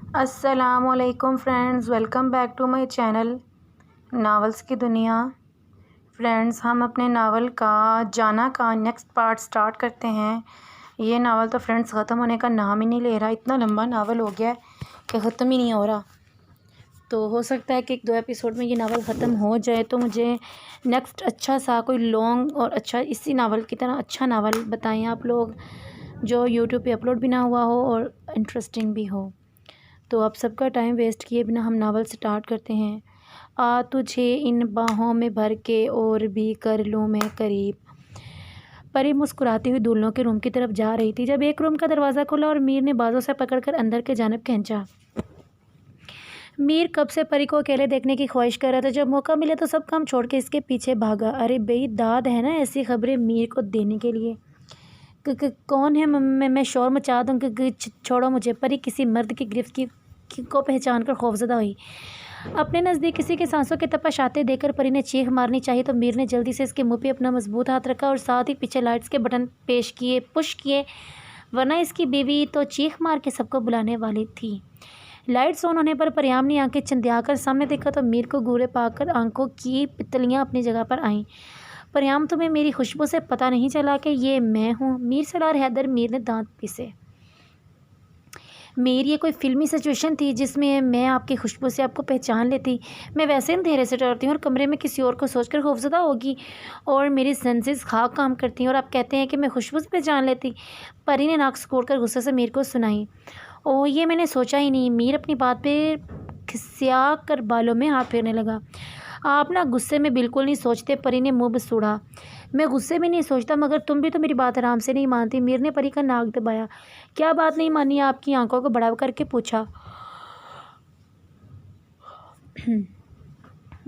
अस्सलामुअलैकुम friends, welcome back to my channel novels की दुनिया। फ्रेंड्स, हम अपने नावल का जाना का नेक्स्ट पार्ट स्टार्ट करते हैं। ये नावल तो फ्रेंड्स ख़त्म होने का नाम ही नहीं ले रहा। इतना लंबा नावल हो गया है कि ख़त्म ही नहीं हो रहा। तो हो सकता है कि 1-2 एपिसोड में ये नावल ख़त्म हो जाए, तो मुझे नेक्स्ट अच्छा सा कोई लॉन्ग और अच्छा इसी नावल की तरह अच्छा नावल बताएं आप लोग, जो यूट्यूब पे अपलोड भी ना हुआ हो और इंटरेस्टिंग भी हो। तो अब सबका टाइम वेस्ट किए बिना हम नावल स्टार्ट करते हैं। आ तुझे इन बाहों में भर के और भी कर लूँ मैं करीब। परी मुस्कुराती हुई दूल्हों के रूम की तरफ जा रही थी जब एक रूम का दरवाज़ा खुला और मीर ने बाजों से पकड़कर अंदर के जानिब खींचा। मीर कब से परी को अकेले देखने की ख्वाहिश कर रहा था। जब मौका मिले तो सब काम छोड़ के इसके पीछे भागा। अरे बेई, दाद है ना ऐसी खबरें मीर को देने के लिए। कौन है? मैं शोर मचा दूँ कि छोड़ो मुझे। परी किसी मर्द की गिरफ्त को पहचान कर खौफजदा हुई। अपने नज़दीक किसी के सांसों के तपश आते देखकर परी ने चीख मारनी चाहिए तो मीर ने जल्दी से इसके मुंह पे अपना मजबूत हाथ रखा और साथ ही पीछे लाइट्स के बटन पुश किए, वरना इसकी बीवी तो चीख मार के सबको बुलाने वाली थी। लाइट्स ऑन होने पर परियाम ने आंखें चंदियाकर सामने देखा तो मीर को घूरे पाकर आंखों की पितलियाँ अपनी जगह पर आईं। परियाम, तुम्हें मेरी खुशबू से पता नहीं चला कि ये मैं हूँ? मीर सलार हैदर, मीर ने दांत पीसे। मीर, ये कोई फिल्मी सिचुएशन थी जिसमें मैं आपकी खुशबू से आपको पहचान लेती? मैं वैसे अंधेरे से डरती हूँ और कमरे में किसी और को सोचकर खौफजदा होगी और मेरी सेंसेस खाक काम करती हैं और आप कहते हैं कि मैं खुशबू से पहचान लेती? परी ने नाक सिकोड़कर गुस्से से मीर को सुनाई। ओह, ये मैंने सोचा ही नहीं। मीर अपनी बात पे खिसिया कर बालों में हाथ फेरने लगा। आप ना गुस्से में बिल्कुल नहीं सोचते। परी ने मुँह बसूड़ा। मैं गुस्से में नहीं सोचता, मगर तुम भी तो मेरी बात आराम से नहीं मानती। मीर ने परी का नाक दबाया। क्या बात नहीं मानी? आपकी आंखों को बड़ा करके पूछा।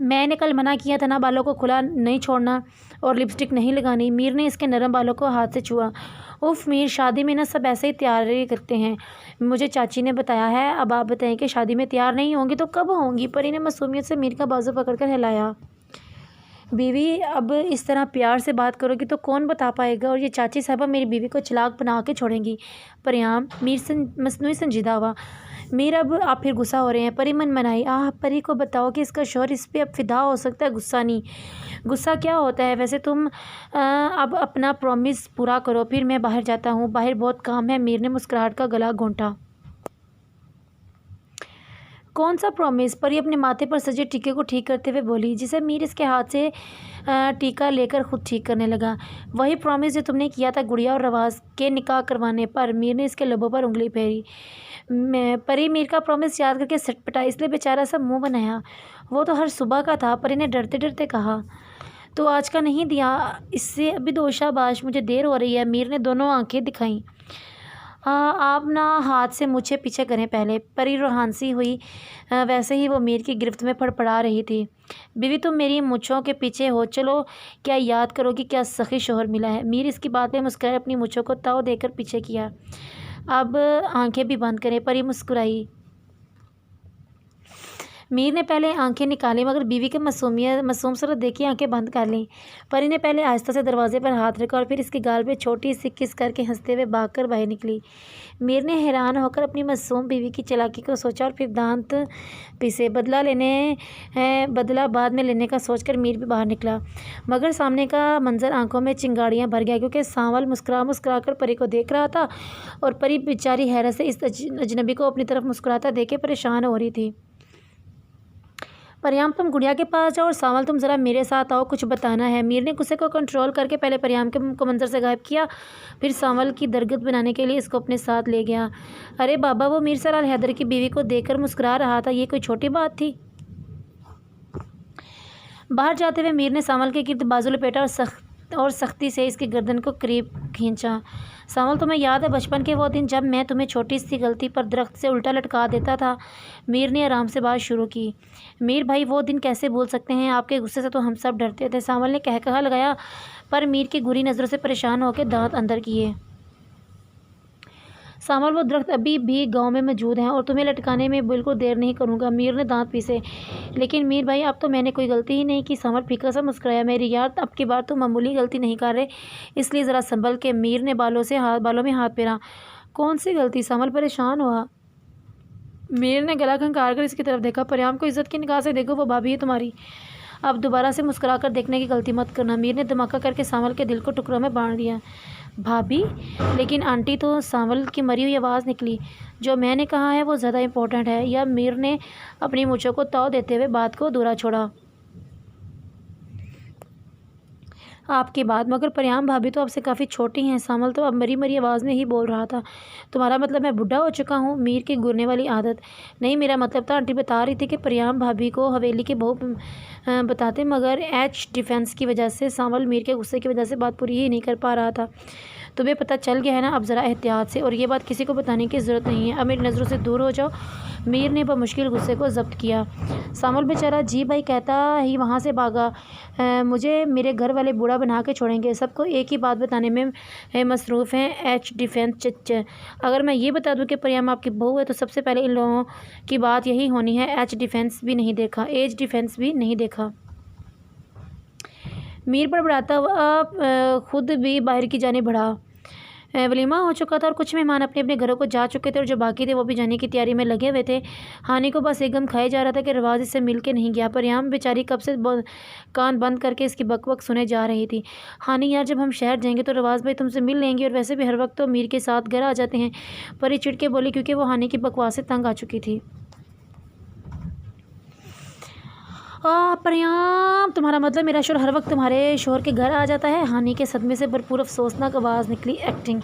मैंने कल मना किया था ना, बालों को खुला नहीं छोड़ना और लिपस्टिक नहीं लगानी। मीर ने इसके नरम बालों को हाथ से छुआ। उफ मीर, शादी में ना सब ऐसे ही तैयारी करते हैं, मुझे चाची ने बताया है। अब आप बताएं कि शादी में तैयार नहीं होंगी तो कब होंगी? परी ने मासूमियत से मीर का बाजू पकड़कर हिलाया। बीवी, अब इस तरह प्यार से बात करोगी तो कौन बता पाएगा? और ये चाची साहबा मेरी बीवी को चलाक बना के छोड़ेंगी। परियाम, मीर मसनूई संजीदा हुआ। मीर, अब आप फिर गुस्सा हो रहे हैं। परी मन मनाई। परी को बताओ कि इसका शौहर इस पर अब फिदा हो सकता है, गुस्सा नहीं। गुस्सा क्या होता है वैसे? तुम अब अपना प्रॉमिस पूरा करो, फिर मैं बाहर जाता हूँ, बाहर बहुत काम है। मीर ने मुस्कुराहट का गला घोंटा। कौन सा प्रॉमिस? परी अपने माथे पर सजे टीके को ठीक करते हुए बोली, जिसे मीर इसके हाथ से टीका लेकर खुद ठीक करने लगा। वही प्रॉमिस जो तुमने किया था गुड़िया और रवाज के निकाह करवाने पर। मीर ने इसके लबों पर उंगली फेरी। परी मीर का प्रॉमिस याद करके सटपटा, इसलिए बेचारा सा मुंह बनाया। वो तो हर सुबह का था, परी ने डरते डरते कहा। तो आज का नहीं दिया? इससे अभी दो शाबाश, मुझे देर हो रही है। मीर ने दोनों आंखें दिखाईं। आप ना हाथ से मुझे पीछे करें पहले। परी रोहानसी हुई। वैसे ही वो मीर की गिरफ्त में फड़फड़ा रही थी। बीवी, तुम मेरी मुछों के पीछे हो, चलो क्या याद करो कि क्या सखी शोहर मिला है। मीर इसकी बात में मुस्कुराए अपनी मुछों को ताव देकर पीछे किया। अब आंखें भी बंद करें। परी मुस्कुराई। मीर ने पहले आंखें निकाली मगर बीवी के मासूम सूरत देखी आंखें बंद कर लीं। परी ने पहले आहिस्ता से दरवाजे पर हाथ रखा और फिर इसके गाल पे छोटी सी किस करके हंसते हुए भागकर बाहर निकली। मीर ने हैरान होकर अपनी मासूम बीवी की चालाकी को सोचा और फिर दांत पीसे। बदला बाद में लेने का सोचकर मीर भी बाहर निकला, मगर सामने का मंजर आंखों में चिंगाड़ियाँ भर गया, क्योंकि सांवल मुस्कुरा कर परी को देख रहा था और परी बेचारी हैरत से इस अजनबी को अपनी तरफ मुस्कुराता देख के परेशान हो रही थी। परियाम, तुम गुड़िया के पास जाओ और सांवल तुम ज़रा मेरे साथ आओ, कुछ बताना है। मीर ने गुस्से को कंट्रोल करके पहले परियाम को मंजर से गायब किया, फिर सांवल की दरगत बनाने के लिए इसको अपने साथ ले गया। अरे बाबा, वो मीर सलार हैदर की बीवी को देखकर मुस्कुरा रहा था, ये कोई छोटी बात थी? बाहर जाते हुए मीर ने सांवल के गिर्द बाजू लपेटा और सख्ती से इसकी गर्दन को करीब खींचा। सांवल, तुम्हें याद है बचपन के वो दिन जब मैं तुम्हें छोटी सी गलती पर दरख्त से उल्टा लटका देता था? मीर ने आराम से बात शुरू की। मीर भाई, वो दिन कैसे भूल सकते हैं? आपके गुस्से से तो हम सब डरते थे। सांवल ने कहकहा लगाया, पर मीर की बुरी नज़रों से परेशान होकर दांत अंदर किए। सांवल, वो दरख्त अभी भी गांव में मौजूद हैं और तुम्हें लटकाने में बिल्कुल देर नहीं करूँगा। मीर ने दांत पीसे। लेकिन मीर भाई, अब तो मैंने कोई गलती ही नहीं की। सांवल फीका सा मुस्कुराया। मेरी यार, अब की बार तो मामूली गलती नहीं कर रहे, इसलिए ज़रा संभल के। मीर ने बालों में हाथ फेरा। कौन सी गलती? सांवल परेशान हुआ। मीर ने गला खंगार कर इसकी तरफ देखा। परियाम को इज्जत की निगाह से देखो, वो भाभी है तुम्हारी, अब दोबारा से मुस्कुरा कर देखने की गलती मत करना। मीर ने धमाका करके सांवल के दिल को टुकड़ों में बांट दिया। भाभी? लेकिन आंटी, तो सांवल की मरी हुई आवाज़ निकली। जो मैंने कहा है वो ज़्यादा इम्पोर्टेंट है। या मीर ने अपनी मूंछों को ताव देते हुए बात को अधूरा छोड़ा। आपकी बात, मगर परियाम भाभी तो आपसे काफ़ी छोटी हैं। सांवल तो अब मरी मरी आवाज़ में ही बोल रहा था। तुम्हारा मतलब मैं बुढ़ा हो चुका हूँ? मीर की घूरने वाली आदत। नहीं, मेरा मतलब था, आंटी बता रही थी कि परियाम भाभी को हवेली के बहू बताते, मगर एच डिफेंस की वजह से सांवल मीर के गुस्से की वजह से बात पूरी ही नहीं कर पा रहा था। तुम्हें पता चल गया है ना, अब ज़रा एहतियात से, और ये बात किसी को बताने की ज़रूरत नहीं है। अब मेरी नज़रों से दूर हो जाओ। मीर ने बमुश्किल गुस्से को ज़ब्त किया। सांवल बेचारा जी भाई कहता ही वहाँ से भागा। मुझे मेरे घर वाले बूढ़ा बना के छोड़ेंगे। सबको एक ही बात बताने में मसरूफ़ हैं एच डिफेंस चच। अगर मैं ये बता दूं कि परियाम आपकी बहू है तो सबसे पहले इन लोगों की बात यही होनी है। एच डिफेंस भी नहीं देखा, एज डिफेंस भी नहीं देखा। मीर बड़बड़ाता हुआ खुद भी बाहर की जाने बढ़ा। वलीमा हो चुका था और कुछ मेहमान अपने अपने घरों को जा चुके थे, और जो बाकी थे वो भी जाने की तैयारी में लगे हुए थे। हानि को बस एकदम खाया जा रहा था कि रिवाज इससे मिल के नहीं गया। परियाम बेचारी कब से कान बंद करके इसकी बकबक सुने जा रही थी। हानि यार, जब हम शहर जाएंगे तो रिवाज भाई तुमसे मिल लेंगे, और वैसे भी हर वक्त तो मीर के साथ घर आ जाते हैं। परी चिढ़ के बोली, क्योंकि वो हानि की बकवास से तंग आ चुकी थी। परियाम, तुम्हारा मतलब मेरा शोहर हर वक्त तुम्हारे शोहर के घर आ जाता है? हानि के सदमे से भरपूर अफसोसनाक आवाज़ निकली। एक्टिंग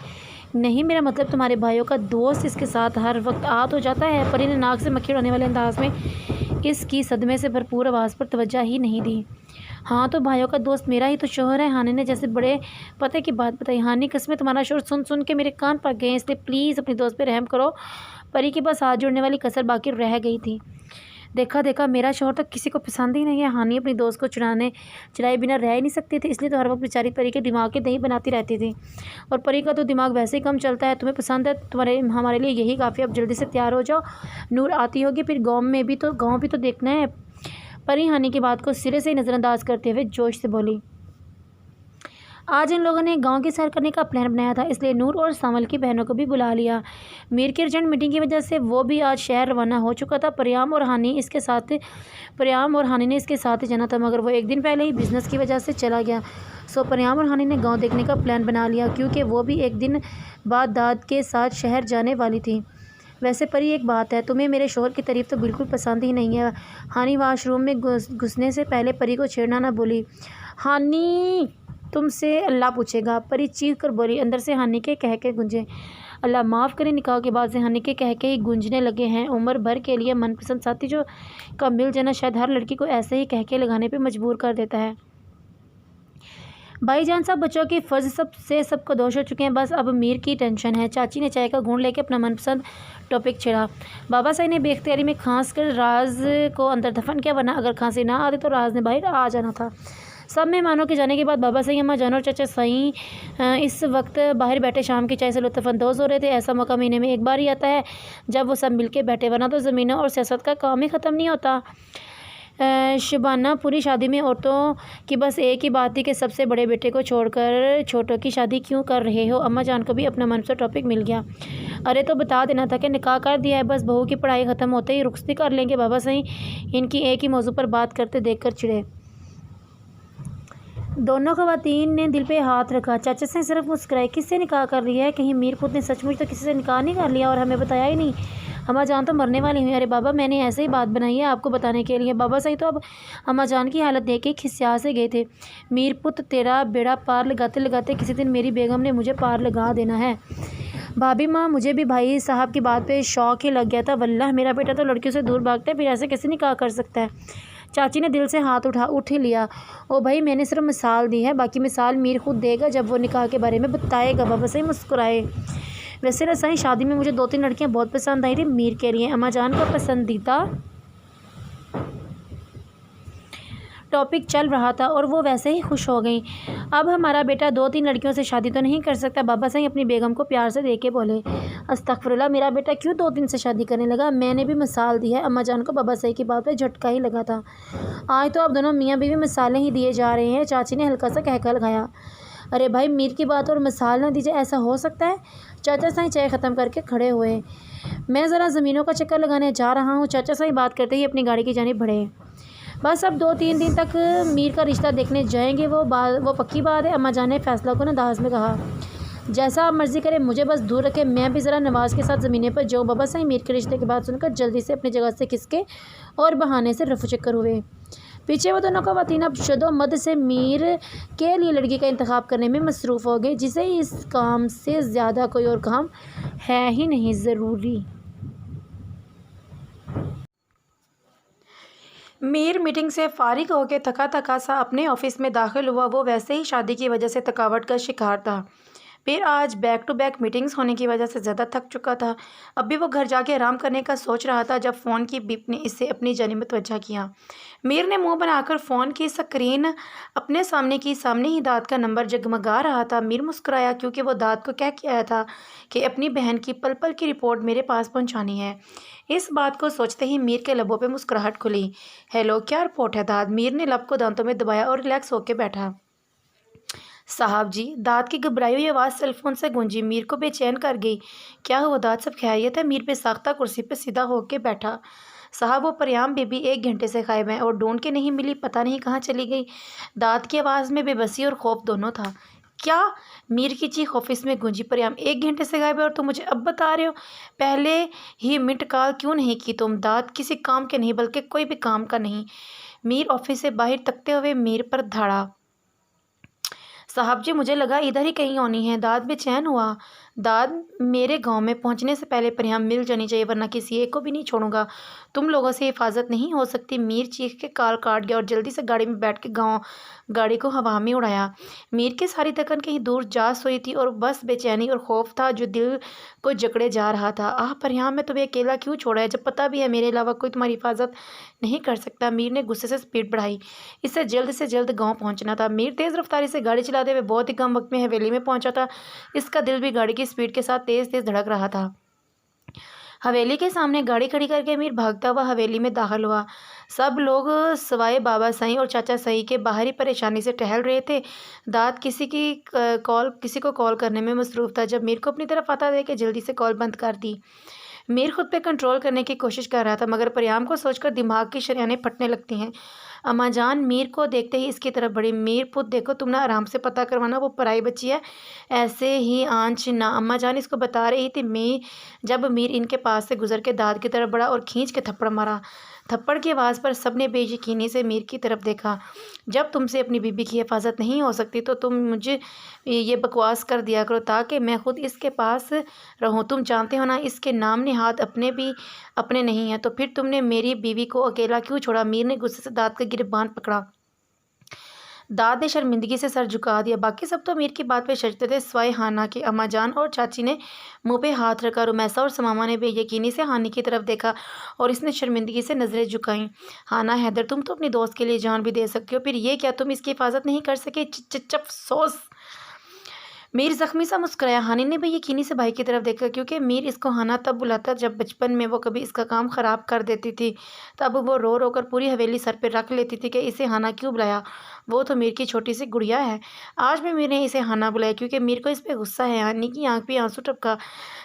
नहीं, मेरा मतलब तुम्हारे भाइयों का दोस्त इसके साथ हर वक्त आ तो जाता है। परी ने नाक से मक्खी उड़ाने वाले अंदाज में इसकी सदमे से भरपूर आवाज़ पर तवज्जो ही नहीं दी। हाँ, तो भाइयों का दोस्त मेरा ही तो शोहर है। हानि ने जैसे बड़े पते की बात बताई। हानि, कसमें तुम्हारा शोहर सुन सुन के मेरे कान पक गए, इसलिए प्लीज़ अपनी दोस्त पे रहम करो। परी के पास हाथ जोड़ने वाली कसर बाकी रह गई थी। देखा देखा, मेरा शौहर तो किसी को पसंद ही नहीं है। हानि अपनी दोस्त को चुराए बिना रह ही नहीं सकती थी, इसलिए तो हर वक्त बेचारी परी के दिमाग के दही बनाती रहती थी। और परी का तो दिमाग वैसे ही कम चलता है। तुम्हें पसंद है, तुम्हारे हमारे लिए यही काफ़ी। अब जल्दी से तैयार हो जाओ, नूर आती होगी, फिर गाँव भी तो देखना है। परी हानि की बात को सिरे से ही नज़रअंदाज करते हुए जोश से बोली। आज इन लोगों ने गांव की सैर करने का प्लान बनाया था, इसलिए नूर और सांवल की बहनों को भी बुला लिया। मीर की अर्जेंट मीटिंग की वजह से वो भी आज शहर रवाना हो चुका था। परियाम और हानि ने इसके साथ ही जाना था, मगर वो एक दिन पहले ही बिजनेस की वजह से चला गया। सो परियाम और हानि ने गाँव देखने का प्लान बना लिया, क्योंकि वो भी एक दिन बाद दाद के साथ शहर जाने वाली थी। वैसे परी, एक बात है, तुम्हें मेरे शोहर की तारीफ तो बिल्कुल पसंद ही नहीं है। हानि वाशरूम में घुसने से पहले परी को छेड़ना ना बोली। हानि, तुमसे अल्लाह पूछेगा, परी चीख कर बोली। अंदर से हानि के कह के गूंजे। अल्लाह माफ़ करे, निकाह के बाद से हानि के कह के ही गूंजने लगे हैं। उम्र भर के लिए मनपसंद साथी जो का मिल जाना शायद हर लड़की को ऐसे ही कह के लगाने पे मजबूर कर देता है। भाईजान साहब, बच्चों की फ़र्ज सबको दोष हो चुके हैं, बस अब मीर की टेंशन है। चाची ने चाय का घूंट लेके अपना मनपसंद टॉपिक छेड़ा। बाबा साहब ने बेख्तियारी में खांस कर राज को अंदर दफन किया, वरना अगर खांसी ना आती तो राज ने बाहर आ जाना था। सब मेहमानों के जाने के बाद बाबा साईं, अम्मा जान और चाचा साईं इस वक्त बाहर बैठे शाम की चाय से लुत्फ़अंदोज़ हो रहे थे। ऐसा मौका महीने में एक बार ही आता है जब वो सब मिलके बैठे, वरना तो ज़मीनों और सियासत का काम ही ख़त्म नहीं होता। शबाना, पूरी शादी में औरतों की बस एक ही बात थी कि सबसे बड़े बेटे को छोड़कर छोटों की शादी क्यों कर रहे हो। अम्मा जान को भी अपना मनपसंद टॉपिक मिल गया। अरे तो बता देना था कि निकाह कर दिया है, बस बहू की पढ़ाई ख़त्म होते ही रुखसती कर लेंगे। बाबा साईं इनकी एक ही मौजू पर बात करते देखकर चिढ़े। दोनों ख़वातीन ने दिल पे हाथ रखा। चाचा से सिर्फ मुस्कुराए। किससे निकाह कर लिया है? कहीं मीर खुद ने सचमुच तो किसी से निकाह नहीं कर लिया और हमें बताया ही नहीं? अम्मा जान तो मरने वाली हुई। अरे बाबा, मैंने ऐसे ही बात बनाई है आपको बताने के लिए। बाबा सही तो अब अम्मा जान की हालत देख के खिसिया से गए थे। मीर पुत, तेरा बेड़ा पार लगाते लगाते किसी दिन मेरी बेगम ने मुझे पार लगा देना है। भाभी माँ, मुझे भी भाई साहब की बात पे शौक ही लग गया था। वल्लाह, मेरा बेटा तो लड़कियों से दूर भागता है, फिर ऐसे कैसे निकाह कर सकता है? चाची ने दिल से हाथ उठ ही लिया। ओ भाई, मैंने सिर्फ मिसाल दी है, बाकी मिसाल मीर खुद देगा जब वो निकाह के बारे में बताएगा। बाबा सही मुस्कुराए। वैसे ना सही, शादी में मुझे 2-3 लड़कियां बहुत पसंद आई थी मीर के लिए। अम्मा जान का पसंदीदा टॉपिक चल रहा था और वो वैसे ही खुश हो गई। अब हमारा बेटा 2-3 लड़कियों से शादी तो नहीं कर सकता। बाबा साईं अपनी बेगम को प्यार से देके बोले। अस्तगफुरुल्लाह, मेरा बेटा क्यों 2-3 से शादी करने लगा? मैंने भी मिसाल दी है। अम्मा जान को बाबा साईं की बात पे झटका ही लगा था। आज तो अब दोनों मियाँ बीवी मिसालें ही दिए जा रहे हैं। चाची ने हल्का सा कहका लगाया। अरे भाई, मीर की बात और मिसाल ना दीजिए, ऐसा हो सकता है? चाचा साईं चाय ख़त्म करके खड़े हुए। मैं ज़रा ज़मीनों का चक्कर लगाने जा रहा हूँ। चाचा साई बात करते ही अपनी गाड़ी की जानिब बढ़े। बस अब 2-3 दिन तक मीर का रिश्ता देखने जाएंगे, वो पक्की बात है। अम्मा जान ने फैसला को अंदाज में कहा। जैसा आप मर्ज़ी करें, मुझे बस दूर रखें। मैं भी ज़रा नवाज़ के साथ ज़मीने पर जाऊँ। बाबा साईं मीर के रिश्ते की बात सुनकर जल्दी से अपनी जगह से खिसके और बहाने से रफू चक्कर हुए। पीछे वो दोनों ख़वातीन अब शदो-मद से मीर के लिए लड़की का इंतखाब करने में मसरूफ़ हो गई, जिसे इस काम से ज़्यादा कोई और काम है ही नहीं ज़रूरी। मीर मीटिंग से फारिग होकर थका थका सा अपने ऑफिस में दाखिल हुआ। वो वैसे ही शादी की वजह से थकावट का शिकार था, फिर आज बैक टू बैक मीटिंग्स होने की वजह से ज़्यादा थक चुका था। अब भी वो घर जाके आराम करने का सोच रहा था जब फ़ोन की बीप ने इससे अपनी जानिब तवज्जो किया। मीर ने मुंह बनाकर फ़ोन की स्क्रीन अपने सामने की, सामने ही दाद का नंबर जगमगा रहा था। मीर मुस्कुराया क्योंकि वो दाद को कह के आया था कि अपनी बहन की पल पल की रिपोर्ट मेरे पास पहुंचानी है। इस बात को सोचते ही मीर के लबों पे मुस्कुराहट खुली। हेलो, क्या रिपोर्ट है दाद? मीर ने लब को दांतों में दबाया और रिलैक्स होकर बैठा। साहब जी, दाद की घबराई हुई आवाज़ सेलफोन से गूंजी, मीर को बेचैन कर गई। क्या हुआ दाद, सब खैरियत है? मीर बेसाख्ता कुर्सी पर सीधा होकर बैठा। साहब, वो परियाम बीबी 1 घंटे से गायब है और ढूंढ के नहीं मिली, पता नहीं कहाँ चली गई। दाद की आवाज़ में बेबसी और खौफ दोनों था। क्या? मीर की चीख ऑफिस में गूंजी। परियाम 1 घंटे से गायब है और तुम मुझे अब बता रहे हो? पहले ही मिट कॉल क्यों नहीं की तुम? दाद किसी काम के नहीं, बल्कि कोई भी काम का नहीं। मीर ऑफिस से बाहर तकते हुए मीर पर धाड़ा। साहब जी, मुझे लगा इधर ही कहीं होनी है। दाद बेचैन हुआ। दाद, मेरे गांव में पहुंचने से पहले परियाम मिल जानी चाहिए, वरना किसी एक को भी नहीं छोड़ूंगा। तुम लोगों से हिफाजत नहीं हो सकती। मीर चीख के कॉल काट गया और जल्दी से गाड़ी में बैठ के गाड़ी को हवा में उड़ाया। मीर की सारी थकन कहीं दूर जा सोई थी और बस बेचैनी और खौफ था जो दिल को जकड़े जा रहा था। आह परियाम, मैं तुम्हें अकेला क्यों छोड़ा है, जब पता भी है मेरे अलावा कोई तुम्हारी हिफाजत नहीं कर सकता। मीर ने गुस्से से स्पीड बढ़ाई। इससे जल्द गाँव पहुँचना था। मीर तेज़ रफ्तारी से गाड़ी चलाते हुए बहुत ही कम वक्त में हवेली में पहुँचा था। इसका दिल भी गाड़ी की स्पीड के साथ तेज़ तेज़ धड़क रहा था। हवेली के सामने गाड़ी खड़ी करके मीर भागता हुआ हवेली में दाखिल हुआ। सब लोग सवाए बाबा साईं और चाचा साईं के बाहर ही परेशानी से टहल रहे थे। दाद किसी को कॉल करने में मसरूफ़ था। जब मीर को अपनी तरफ आता देख के जल्दी से कॉल बंद कर दी। मीर खुद पे कंट्रोल करने की कोशिश कर रहा था, मगर परियाम को सोचकर दिमाग की शरेयानें फटने लगती हैं। अम्मा जान मीर को देखते ही इसकी तरफ बढ़ी। मीर पुत, देखो तुम ना आराम से पता करवाना, वो पराई बच्ची है, ऐसे ही आंच ना। अम्मा जान इसको बता रही थी। जब मीर इनके पास से गुजर के दाद की तरफ बढ़ा और खींच के थप्पड़ मारा। थप्पड़ की आवाज़ पर सबने बेयकीनी से मीर की तरफ देखा। जब तुमसे अपनी बीबी की हिफाजत नहीं हो सकती तो तुम मुझे ये बकवास कर दिया करो ताकि मैं खुद इसके पास रहूं। तुम जानते हो ना, इसके नाम नेहाद अपने भी अपने नहीं हैं, तो फिर तुमने मेरी बीवी को अकेला क्यों छोड़ा? मीर ने गुस्से से दाद का गिरबान पकड़ा। दाद ने शर्मिंदगी से सर झुका दिया। बाकी सब तो मीर की बात पे शर्ते थे, सिवाय हाना के। अम्मा जान और चाची ने मुंह पे हाथ रखा। रुमैसा और समामा ने बेयकीनी से हानी की तरफ देखा और इसने शर्मिंदगी से नज़रें झुकाईं। हाना, हैदर, तुम तो अपनी दोस्त के लिए जान भी दे सकते हो, फिर ये क्या तुम इसकी हिफाजत नहीं कर सके? अफसोस। मीर ज़ख्मी सा मुस्कुराया। हानी ने भी यकीनी से भाई की तरफ देखा, क्योंकि मीर इसको हाना तब बुलाता जब बचपन में वो कभी इसका काम ख़राब कर देती थी। तब वो रो रो कर पूरी हवेली सर पे रख लेती थी कि इसे हाना क्यों बुलाया, वो तो मीर की छोटी सी गुड़िया है। आज भी मीर ने इसे हाना बुलाया क्योंकि मीर को इस पर गुस्सा है। हानी की आंख पे आंसू टपका,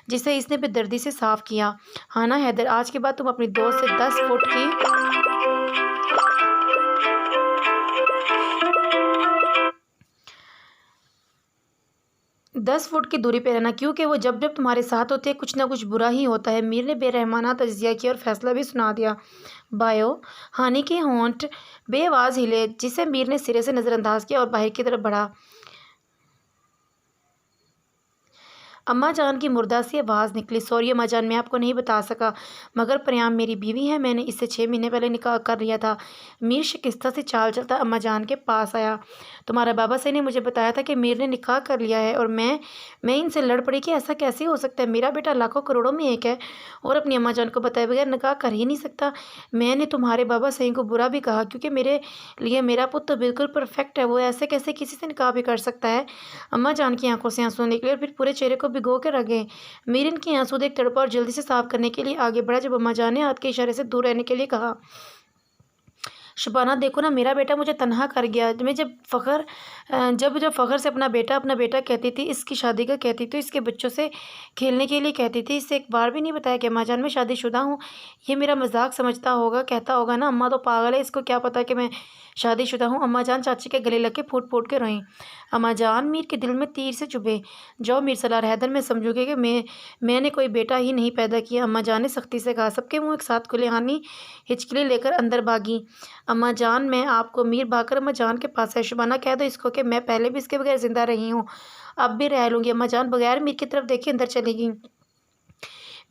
जिसे इसने बेदर्दी से साफ़ किया। हाना, हैदर, आज के बाद तुम अपनी दोस्त से 10 फुट की दूरी पे रहना, क्योंकि वो जब जब तुम्हारे साथ होते हैं कुछ ना कुछ बुरा ही होता है। मीर ने बेरहमाना तजिया किया और फैसला भी सुना दिया। बायो। हानि के होंठ बेआवाज़ हिले, जिसे मीर ने सिरे से नज़रअंदाज किया और बाहर की तरफ बढ़ा। अम्मा जान की मुर्दा सी आवाज़ निकली। सॉरी अम्मा जान, मैं आपको नहीं बता सका, मगर परियाम मेरी बीवी है, मैंने इससे 6 महीने पहले निकाह कर लिया था। मीर शिकस्ता से चाल चलता अम्मा जान के पास आया। तुम्हारा बाबा से ने मुझे बताया था कि मीर ने निकाह कर लिया है, और मैं इनसे लड़ पड़ी कि ऐसा कैसे हो सकता है? मेरा बेटा लाखों करोड़ों में एक है और अपनी अम्मा जान को बताए बगैर निकाह कर ही नहीं सकता। मैंने तुम्हारे बाबा सही को बुरा भी कहा, क्योंकि मेरे लिए मेरा पुत्र तो बिल्कुल परफेक्ट है, वो ऐसे कैसे किसी से निकाह भी कर सकता है? अम्मा जान की आंखों से आंसू निकले और फिर पूरे चेहरे को भिगो के रख गए। मीर इनके आंसू देख तड़पा और जल्दी से साफ करने के लिए आगे बढ़ा। जब अम्मा जान ने हाथ के इशारे से दूर रहने के लिए कहा, शबाना देखो ना, मेरा बेटा मुझे तन्हा कर गया। मैं जब फ़ख्र से अपना बेटा कहती थी, इसकी शादी का कहती थी, इसके बच्चों से खेलने के लिए कहती थी, इससे एक बार भी नहीं बताया कि अम्मा जान मैं शादीशुदा हूँ। ये मेरा मजाक समझता होगा, कहता होगा ना अम्मा तो पागल है, इसको क्या पता कि मैं शादीशुदा हूँ। अम्मा जान चाची के गले लग के फूट फूट के रोईं। अम्मा जान, मीर के दिल में तीर से चुभे। जाओ मीर सलार हैदर, मैं समझूंगी कि मैंने कोई बेटा ही नहीं पैदा किया। अम्मा जान ने सख्ती से कहा। सबके मुँह एक साथ खुले। हानि हिचकिली लेकर अंदर भागी। अम्मा जान, मैं आपको मीर भागकर अम्मा जान के पास है। शुबाना, कह दो इसको कि मैं पहले भी इसके बगैर जिंदा रही हूँ, अब भी रह लूँगी। अम्मा जान बगैर मीर की तरफ देखी अंदर चली गई।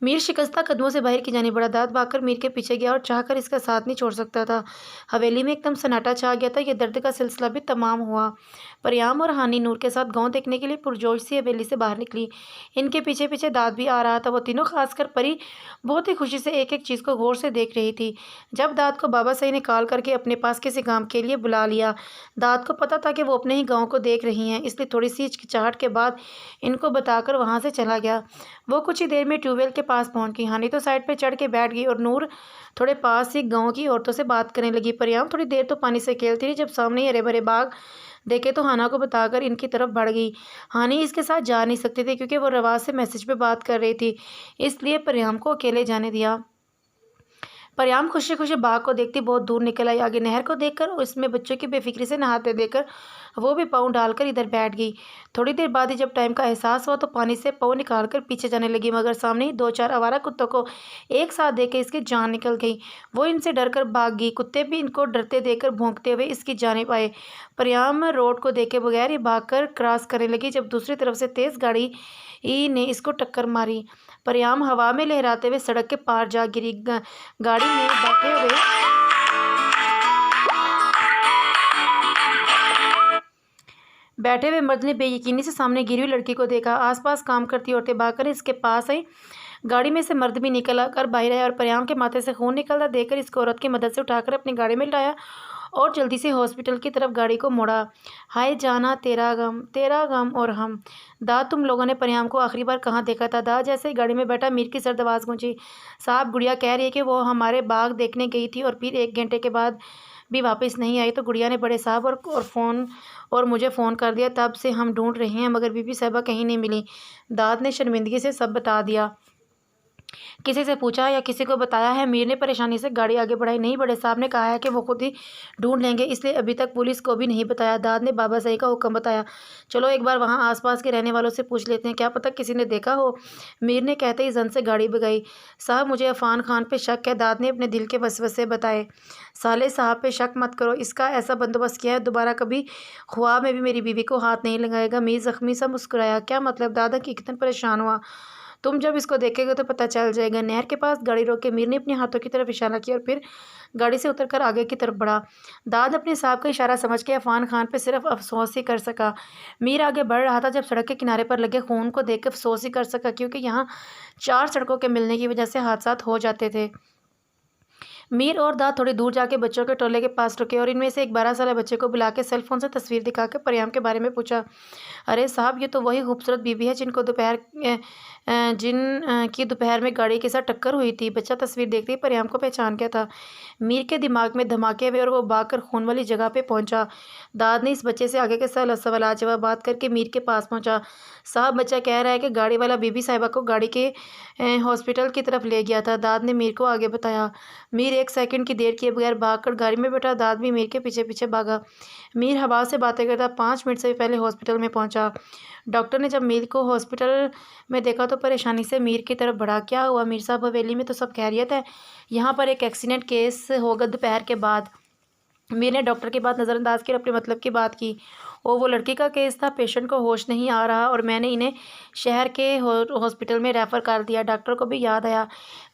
मीर शिकस्ता कदमों से बाहर की जाने बढ़ा। दांत भागकर मीर के पीछे गया और चाहकर इसका साथ नहीं छोड़ सकता था। हवेली में एकदम सन्नाटा छा गया था। यह दर्द का सिलसिला भी तमाम हुआ। परियाम और हानि नूर के साथ गांव देखने के लिए पुरजोश से हवेली से बाहर निकली। इनके पीछे पीछे दाद भी आ रहा था। वो तीनों, खासकर परी, बहुत ही खुशी से एक एक चीज़ को गौर से देख रही थी। जब दाद को बाबा सही ने कॉल करके अपने पास किसी काम के लिए बुला लिया। दाद को पता था कि वो अपने ही गाँव को देख रही हैं, इसलिए थोड़ी सी हिचकिचाहट के बाद इनको बताकर वहाँ से चला गया। वो कुछ ही देर में ट्यूबवेल के पास पहुंच गई। हानि तो साइड पे चढ़ के बैठ गई और नूर थोड़े पास ही गांव की औरतों से बात करने लगी। परियाम थोड़ी देर तो पानी से खेलती रही। जब सामने हरे भरे बाग देखे तो हाना को बताकर इनकी तरफ बढ़ गई। हानि इसके साथ जा नहीं सकती थी क्योंकि वो रवाज से मैसेज पे बात कर रही थी, इसलिए परियाम को अकेले जाने दिया। परियाम खुशी खुशी बाग को देखती बहुत दूर निकल आई। आगे नहर को देखकर उसमें बच्चों की बेफिक्री से नहाते देखकर वो भी पाँव डालकर इधर बैठ गई। थोड़ी देर बाद ही जब टाइम का एहसास हुआ तो पानी से पाँव निकालकर पीछे जाने लगी, मगर सामने ही 2-4 आवारा कुत्तों को एक साथ देख के इसकी जान निकल गई। वो इनसे डरकर भाग गई। कुत्ते भी इनको डरते देखकर भौंकते हुए इसकी जानिब आए। परियाम रोड को देखे बगैर ही भागकर क्रॉस करने लगी जब दूसरी तरफ से तेज़ गाड़ी ने इसको टक्कर मारी। परियाम हवा में लहराते हुए सड़क के पार जा गिरी। गाड़ी में बैठे हुए मर्द ने बेयकीनी से सामने गिरी हुई लड़की को देखा। आसपास काम करती औरतें भागकर इसके पास आई। गाड़ी में से मर्द भी निकल कर बाहर आया और परियाम के माथे से खून निकलता देखकर इसको औरत की मदद से उठाकर अपनी गाड़ी में लाया और जल्दी से हॉस्पिटल की तरफ गाड़ी को मोड़ा। हाय जाना, तेरा गम और हम। दाद, तुम लोगों ने परियाम को आखिरी बार कहाँ देखा था? दाद जैसे ही गाड़ी में बैठा मीर की सर्द आवाज़ गूंजी। साहब, गुड़िया कह रही है कि वो हमारे बाग देखने गई थी और फिर 1 घंटे के बाद भी वापस नहीं आई, तो गुड़िया ने बड़े साहब और मुझे फ़ोन कर दिया। तब से हम ढूंढ रहे हैं मगर बीबी साहबा कहीं नहीं मिली। दाद ने शर्मिंदगी से सब बता दिया। किसी से पूछा या किसी को बताया है? मीर ने परेशानी से गाड़ी आगे बढ़ाई। नहीं, बड़े साहब ने कहा है कि वो खुद ही ढूंढ लेंगे, इसलिए अभी तक पुलिस को भी नहीं बताया। दाद ने बाबा सही का हुक्म बताया। चलो एक बार वहाँ आसपास के रहने वालों से पूछ लेते हैं, क्या पता किसी ने देखा हो। मीर ने कहते ही जन से गाड़ी भगाई। साहब, मुझे अफान खान पे शक है। दाद ने अपने दिल के वसवसे बताए। साले साहब पे शक मत करो, इसका ऐसा बंदोबस्त किया है दोबारा कभी ख्वाब में भी मेरी बीवी को हाथ नहीं लगाएगा। मीर जख्मी सा मुस्कुराया। क्या मतलब? दादा की कितन परेशान हुआ। तुम जब इसको देखेगे तो पता चल जाएगा। नहर के पास गाड़ी रोक के मीर ने अपने हाथों की तरफ इशारा किया और फिर गाड़ी से उतरकर आगे की तरफ बढ़ा। दाद अपने साहब का इशारा समझ के अफान खान पे सिर्फ अफसोस ही कर सका। मीर आगे बढ़ रहा था जब सड़क के किनारे पर लगे खून को देख कर अफसोस ही कर सका, क्योंकि यहाँ 4 सड़कों के मिलने की वजह से हादसा हो जाते थे। मीर और दाद थोड़ी दूर जाके बच्चों के टोले के पास रुके और इनमें से एक 12 साल बच्चे को बुला के सेल फोन से तस्वीर दिखा के परियाम के बारे में पूछा। अरे साहब, ये तो वही खूबसूरत बीबी है जिनकी दोपहर में गाड़ी के साथ टक्कर हुई थी। बच्चा तस्वीर देखते ही परियाम को पहचान गया था। मीर के दिमाग में धमाके हुए और वो भागकर खून वाली जगह पे पहुंचा। दाद ने इस बच्चे से आगे के सवाल जवाब बात करके मीर के पास पहुंचा। साहब, बच्चा कह रहा है कि गाड़ी वाला बीबी साहिबा को गाड़ी के हॉस्पिटल की तरफ ले गया था। दाद ने मीर को आगे बताया। मीर 1 सेकंड की देर किए बगैर भागकर गाड़ी में बैठा। दाद भी मीर के पीछे पीछे भागा। मीर हवा से बातें करता 5 मिनट से पहले हॉस्पिटल में पहुंचा। डॉक्टर ने जब मीर को हॉस्पिटल में देखा तो परेशानी से मीर की तरफ बढ़ा। क्या हुआ मीर साहब? हवेली में तो सब खैरियत है, यहाँ पर एक एक्सीडेंट केस होगा दोपहर के बाद। मीर ने डॉक्टर की बात नज़रअंदाज की और अपने मतलब की बात की। वो लड़की का केस था, पेशेंट को होश नहीं आ रहा और मैंने इन्हें शहर के हॉस्पिटल में रेफ़र कर दिया। डॉक्टर को भी याद आया।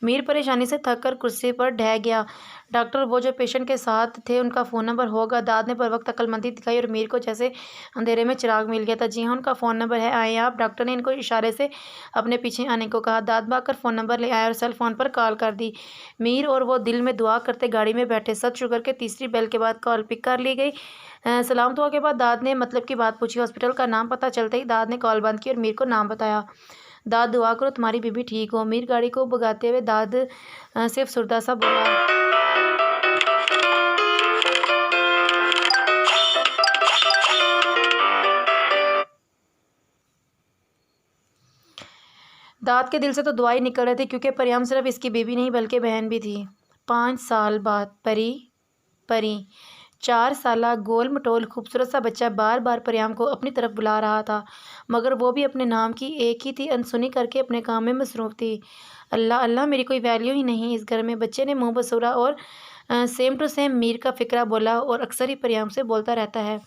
मीर परेशानी से थक कर कुर्सी पर ढह गया। डॉक्टर, वो जो पेशेंट के साथ थे उनका फ़ोन नंबर होगा? दाद ने पर वक्त अक्लमंदी दिखाई और मीर को जैसे अंधेरे में चिराग मिल गया था। जी हाँ, उनका फ़ोन नंबर है, आए आप। डॉक्टर ने इनको इशारे से अपने पीछे आने को कहा। दाद भागकर फ़ोन नंबर ले आया और सेल फ़ोन पर कॉल कर दी। मीर और वो दिल में दुआ करते गाड़ी में बैठे। सत शुगर के तीसरी बेल के बाद कॉल पिक कर ली गई। सलाम दुआ के बाद दाद ने मतलब की बात पूछी। हॉस्पिटल का नाम पता चलते ही दाद ने कॉल बंद की और मीर को नाम बताया। दाद, दुआ करो तुम्हारी बीबी ठीक हो। मीर गाड़ी को भगाते हुए दाद सिर्फ सुरदा सा बोला। दाँत के दिल से तो दुआ ही निकल रहे थे क्योंकि परियाम सिर्फ इसकी बीवी नहीं बल्कि बहन भी थी। 5 साल बाद परी 4 साला गोल मटोल खूबसूरत सा बच्चा बार बार परियाम को अपनी तरफ बुला रहा था, मगर वो भी अपने नाम की एक ही थी, अनसुनी करके अपने काम में मसरूफ़ थी। अल्लाह अल्लाह, मेरी कोई वैल्यू ही नहीं इस घर में। बच्चे ने मुँह बसूरा और सेम टू सेम मीर का फ़िक्रा बोला और अक्सर ही परियाम से बोलता रहता है।